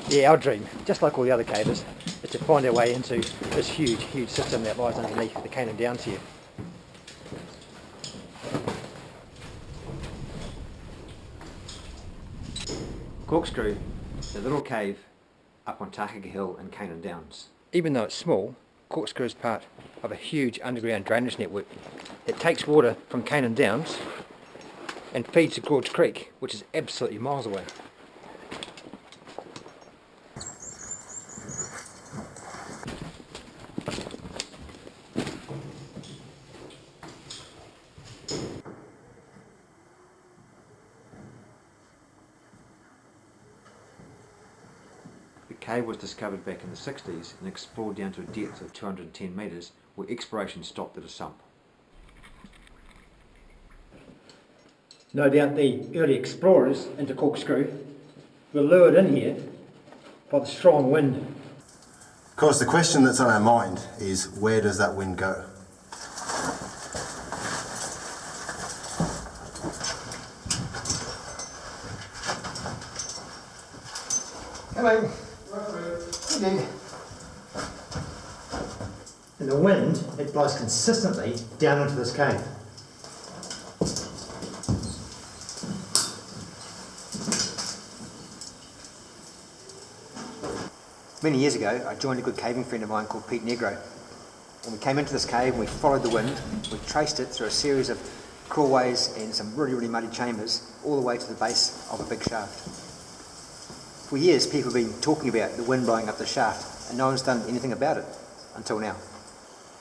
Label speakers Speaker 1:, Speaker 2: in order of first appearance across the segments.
Speaker 1: Yeah, our dream, just like all the other cavers, is to find our way into this huge, huge system that lies underneath the Canaan Downs here. Corkscrew is a little cave up on Takaka Hill in Canaan Downs. Even though it's small, Corkscrew is part of a huge underground drainage network that takes water from Canaan Downs and feeds the Gorge Creek, which is absolutely miles away. The cave was discovered back in the 60s and explored down to a depth of 210 metres, where exploration stopped at a sump. No doubt the early explorers into Corkscrew were lured in here by the strong wind.
Speaker 2: Of course, the question that's on our mind is, where does that wind go?
Speaker 3: Hello. And the wind, it blows consistently down into this cave. Many years ago, I joined a good caving friend of mine called Pete Negro. And we came into this cave and we followed the wind. We traced it through a series of crawlways and some really, really muddy chambers, all the way to the base of a big shaft. For years, people have been talking about the wind blowing up the shaft, and no one's done anything about it until now.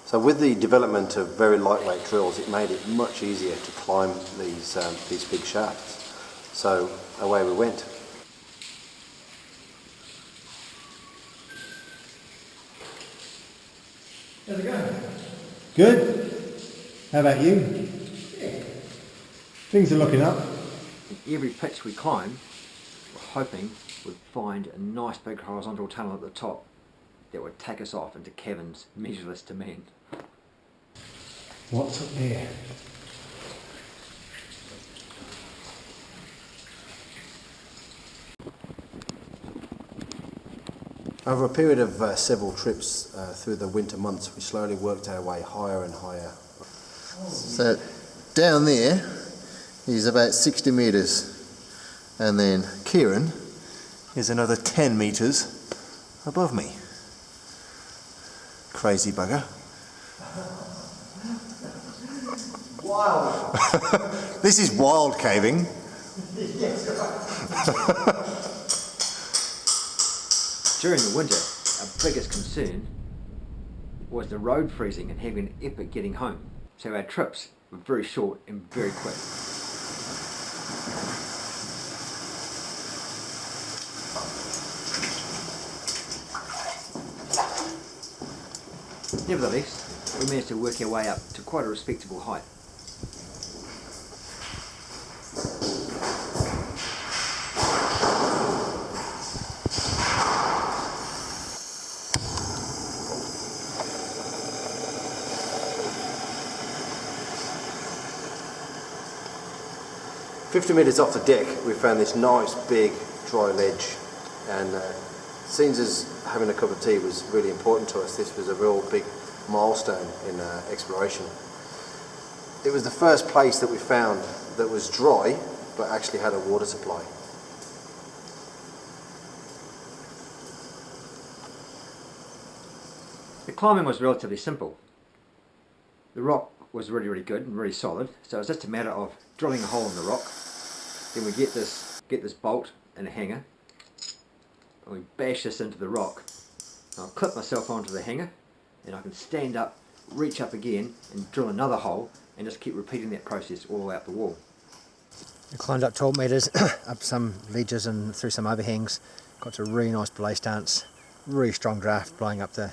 Speaker 2: So with the development of very lightweight drills, it made it much easier to climb these big shafts. So away we went.
Speaker 3: How's it going? Good. How about you? Yeah. Things are looking up.
Speaker 1: Every pitch we climb, we're hoping we'd find a nice big horizontal tunnel at the top that would take us off into caverns measureless to man.
Speaker 3: What's up there?
Speaker 2: Over a period of several trips through the winter months, we slowly worked our way higher and higher.
Speaker 4: So down there is about 60 metres, and then Kieran is another 10 metres above me. Crazy bugger.
Speaker 3: Wow!
Speaker 4: This is wild caving.
Speaker 3: Yes.
Speaker 1: During the winter, our biggest concern was the road freezing and having an epic getting home. So our trips were very short and very quick. Nevertheless, we managed to work our way up to quite a respectable height.
Speaker 2: "50 metres off the deck, we found this nice big dry ledge, and seeing as having a cup of tea was really important to us, this was a real big milestone in exploration. It was the first place that we found that was dry but actually had a water supply.
Speaker 1: The climbing was relatively simple. The rock was really, really good and really solid, so it was just a matter of drilling a hole in the rock. Then we get this bolt and a hanger, and we bash this into the rock. And I'll clip myself onto the hanger, and I can stand up, reach up again, and drill another hole, and just keep repeating that process all the way up the wall.
Speaker 3: We climbed up 12 metres, up some ledges and through some overhangs. Got to a really nice belay stance, really strong draft blowing up the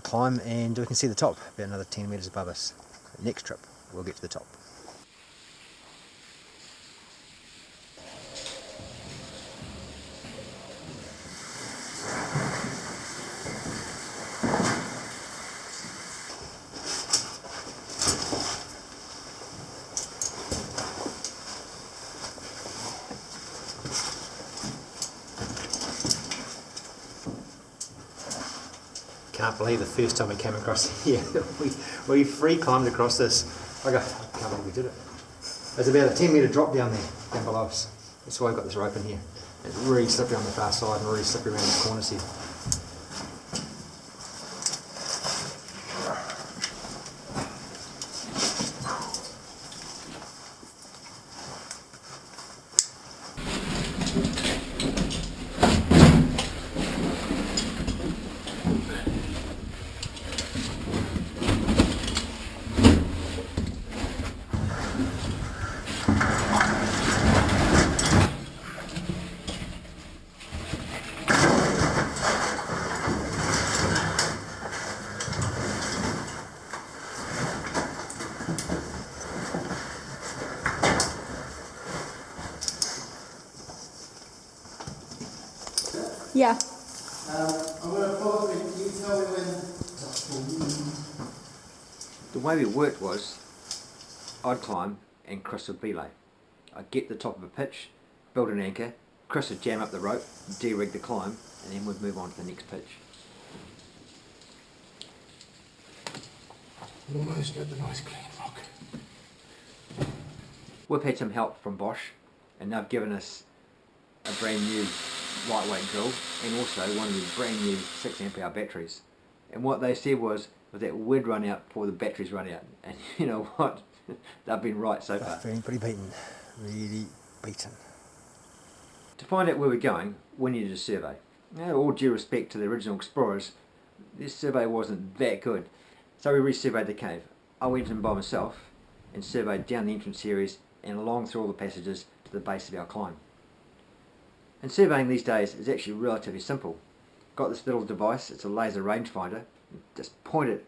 Speaker 3: climb, and we can see the top about another 10 metres above us. Next trip we'll get to the top. Can't believe the first time we came across here, we free climbed across this. I can't believe we did it. There's about a 10 metre drop down there, down below us. That's why we've got this rope in here. It's really slippery on the far side and really slippery around the corners here.
Speaker 5: Yeah.
Speaker 4: I'm going to follow it. Can you tell me when?
Speaker 1: The way it worked was, I'd climb and Chris would belay. I'd get to the top of a pitch, build an anchor, Chris would jam up the rope, de-rig the climb, and then we'd move on to the next pitch.
Speaker 4: Almost got the nice clean rock.
Speaker 1: We've had some help from Bosch, and they've given us a brand new lightweight drill and also one of these brand new 6 amp hour batteries. And what they said was that we'd run out before the batteries run out. And you know what? They've been right so far.
Speaker 3: Feeling pretty beaten. Really beaten.
Speaker 1: To find out where we're going, we needed a survey. Now, all due respect to the original explorers, this survey wasn't that good. So we resurveyed the cave. I went in by myself and surveyed down the entrance series and along through all the passages to the base of our climb. And surveying these days is actually relatively simple. Got this little device, it's a laser rangefinder, just point it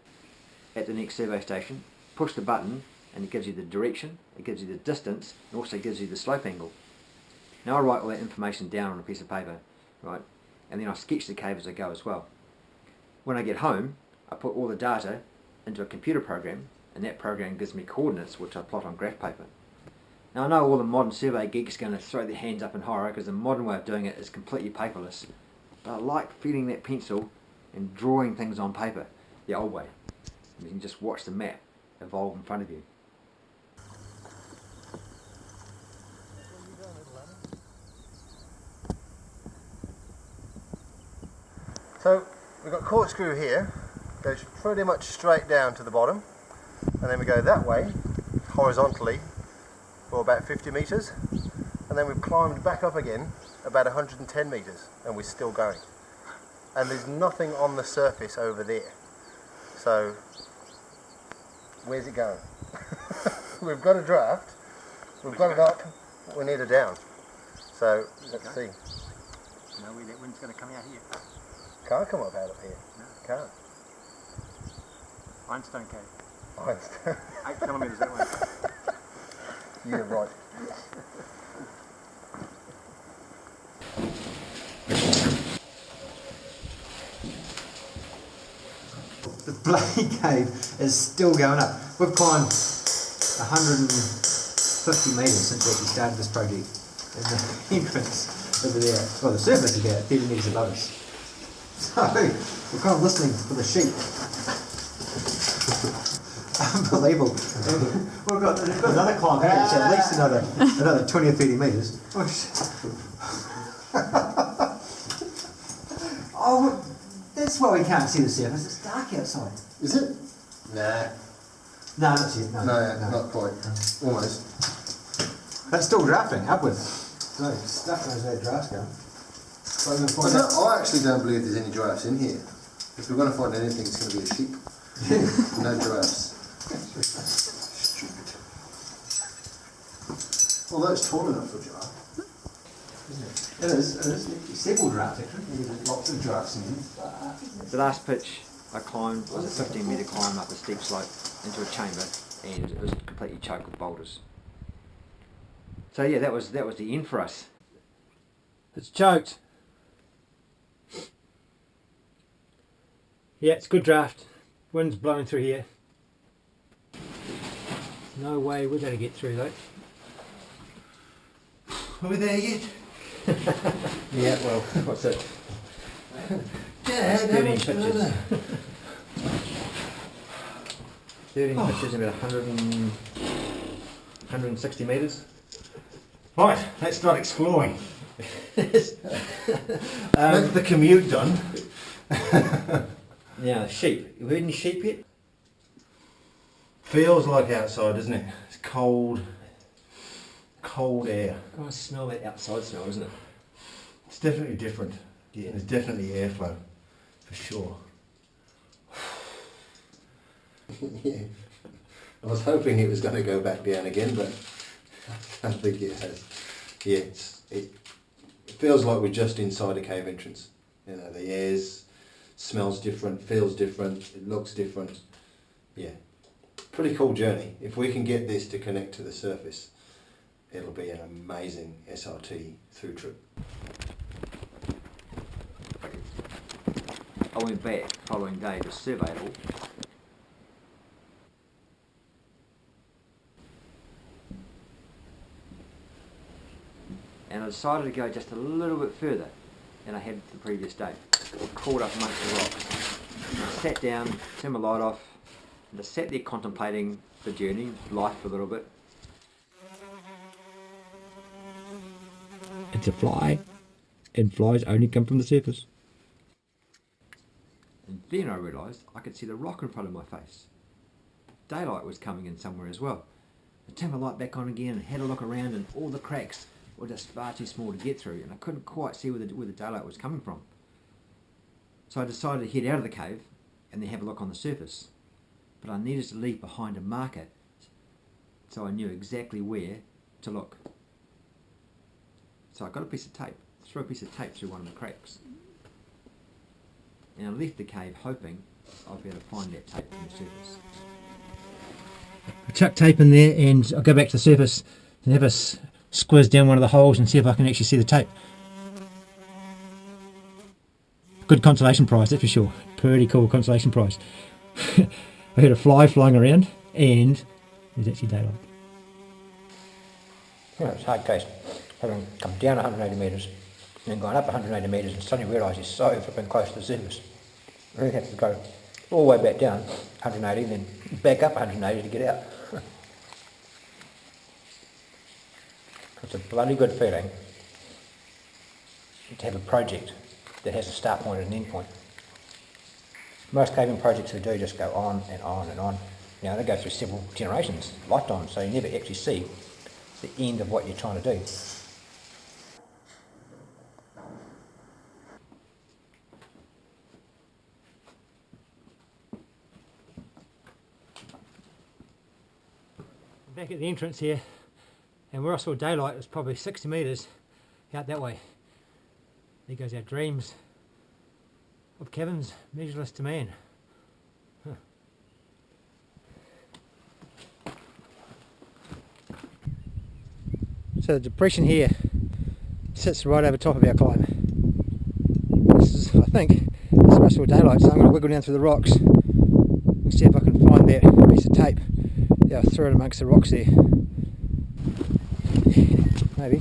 Speaker 1: at the next survey station, push the button and it gives you the direction, it gives you the distance, and also gives you the slope angle. Now I write all that information down on a piece of paper, right, and then I sketch the cave as I go as well. When I get home, I put all the data into a computer program, and that program gives me coordinates which I plot on graph paper. Now I know all the modern survey geeks are going to throw their hands up in horror because the modern way of doing it is completely paperless. But I like feeling that pencil and drawing things on paper the old way. You can just watch the map evolve in front of you.
Speaker 2: So we've got Corkscrew here, goes pretty much straight down to the bottom, and then we go that way horizontally for about 50 metres, and then we've climbed back up again about 110 metres, and we're still going. And there's nothing on the surface over there. So where's it going? We've got a draft, we've got it up, we need it down. So let's see.
Speaker 3: No way that wind's going to come out here.
Speaker 2: Can't come up out of here.
Speaker 3: No.
Speaker 2: Can't.
Speaker 3: Einstein Cave.
Speaker 2: Einstein.
Speaker 3: 8 kilometres that way.
Speaker 2: Yeah, right.
Speaker 3: The bloody cave is still going up. We've climbed 150 metres since we actually started this project. And the entrance over there, well, the surface is about 30 metres above us. So we're kind of listening for the sheep. Unbelievable. We've got another climb here, it's at least another 20 or 30 metres. Oh, that's why we can't see the surface, it's dark outside.
Speaker 4: Is it? Nah.
Speaker 3: No, not yet. No,
Speaker 4: Not quite. Almost.
Speaker 3: That's still drafting upwards. So stuff knows where drafts go.
Speaker 4: I actually don't believe there's any giraffes in here. If we're going to find anything, it's going to be a sheep. No giraffes. Stupid. Although it's tall enough for a giraffe.
Speaker 3: It is. Several drafts actually. There's lots of drafts in here.
Speaker 1: The last pitch I climbed was a 15 metre climb up a steep slope into a chamber, and it was completely choked with boulders. So yeah, that was the end for us.
Speaker 6: It's choked. Yeah, it's a good draft. Wind's blowing through here. No way we're going to get through though.
Speaker 1: Are we there yet? Yeah, well, what's it? That's 13 pitches. 13 pitches, about 160 metres.
Speaker 5: Right, let's start exploring. That's the commute done.
Speaker 1: Now, sheep. You heard any sheep yet?
Speaker 5: Feels like outside, doesn't it? It's cold air.
Speaker 1: Oh, I smell that outside smell, isn't it?
Speaker 5: It's definitely different.
Speaker 1: Yeah.
Speaker 5: There's definitely airflow, for sure. Yeah. I was hoping it was going to go back down again, but I don't think it has. Yeah, it feels like we're just inside a cave entrance. You know, the air smells different, feels different, it looks different. Yeah, pretty cool journey. If we can get this to connect to the surface, it'll be an amazing SRT through trip.
Speaker 1: I went back the following day to survey it all. And I decided to go just a little bit further than I had the previous day. I crawled up amongst the rocks. I sat down, turned my light off, and I sat there contemplating the journey, life for a little bit.
Speaker 6: It's a fly, and flies only come from the surface.
Speaker 1: And then I realised I could see the rock in front of my face. Daylight was coming in somewhere as well. I turned my light back on again and had a look around, and all the cracks were just far too small to get through, and I couldn't quite see where the daylight was coming from. So I decided to head out of the cave and then have a look on the surface. But I needed to leave behind a marker so I knew exactly where to look. So I got a piece of tape, threw a piece of tape through one of the cracks. And I left the cave hoping I'll be able to find that tape on the surface.
Speaker 6: I chuck tape in there and I'll go back to the surface and have a squiz down one of the holes and see if I can actually see the tape. Good consolation prize, that's for sure. Pretty cool consolation prize. I heard a fly flying around and there's actually daylight.
Speaker 7: You know, it's a hard case, having come down 180 metres and then gone up 180 metres and suddenly realised it's so flipping close to the surface. I really have to go all the way back down 180 and then back up 180 to get out. It's a bloody good feeling to have a project that has a start point and an end point. Most caving projects we do just go on and on and on. You know, they go through several generations, lifetimes, so you never actually see the end of what you're trying to do.
Speaker 6: Back at the entrance here, and where I saw daylight was probably 60 metres out that way. There goes our dreams of caverns, measureless to man. Huh. So the depression here sits right over top of our climb. This is, I think, this is where I saw daylight, so I'm going to wiggle down through the rocks and see if I can find that piece of tape. Yeah, I'll throw it amongst the rocks there. Maybe.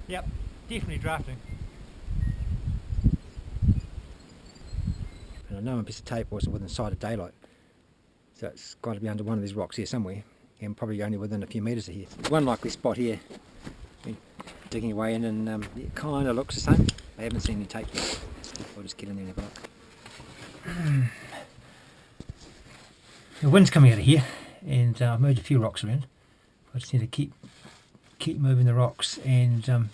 Speaker 6: Yep, definitely drafting. And I know my piece of tape wasn't within sight of daylight, so it's got to be under one of these rocks here somewhere, and probably only within a few metres of here. One likely spot here, been digging away in, and it kind of looks the same. I haven't seen any tape yet. I'll just get in there and have a look. The wind's coming out of here, and I've moved a few rocks around. I just need to keep moving the rocks and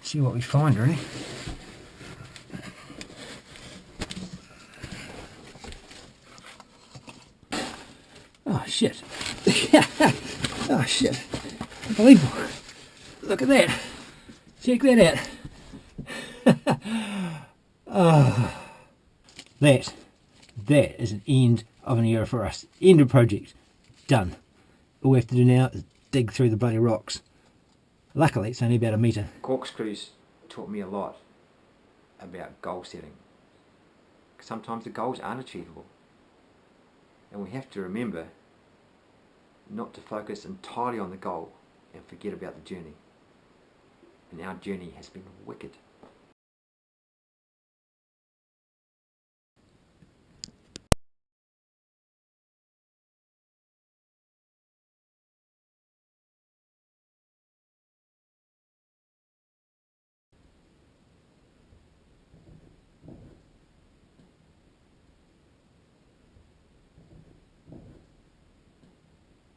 Speaker 6: see what we find, really. Oh shit! Oh shit! Unbelievable! Look at that! Check that out! Oh, that is an end of an era for us. End of project. Done. All we have to do now is dig through the bloody rocks. Luckily it's only about a metre.
Speaker 1: Corkscrews taught me a lot about goal setting. Sometimes the goals aren't achievable, and we have to remember not to focus entirely on the goal and forget about the journey. And our journey has been wicked.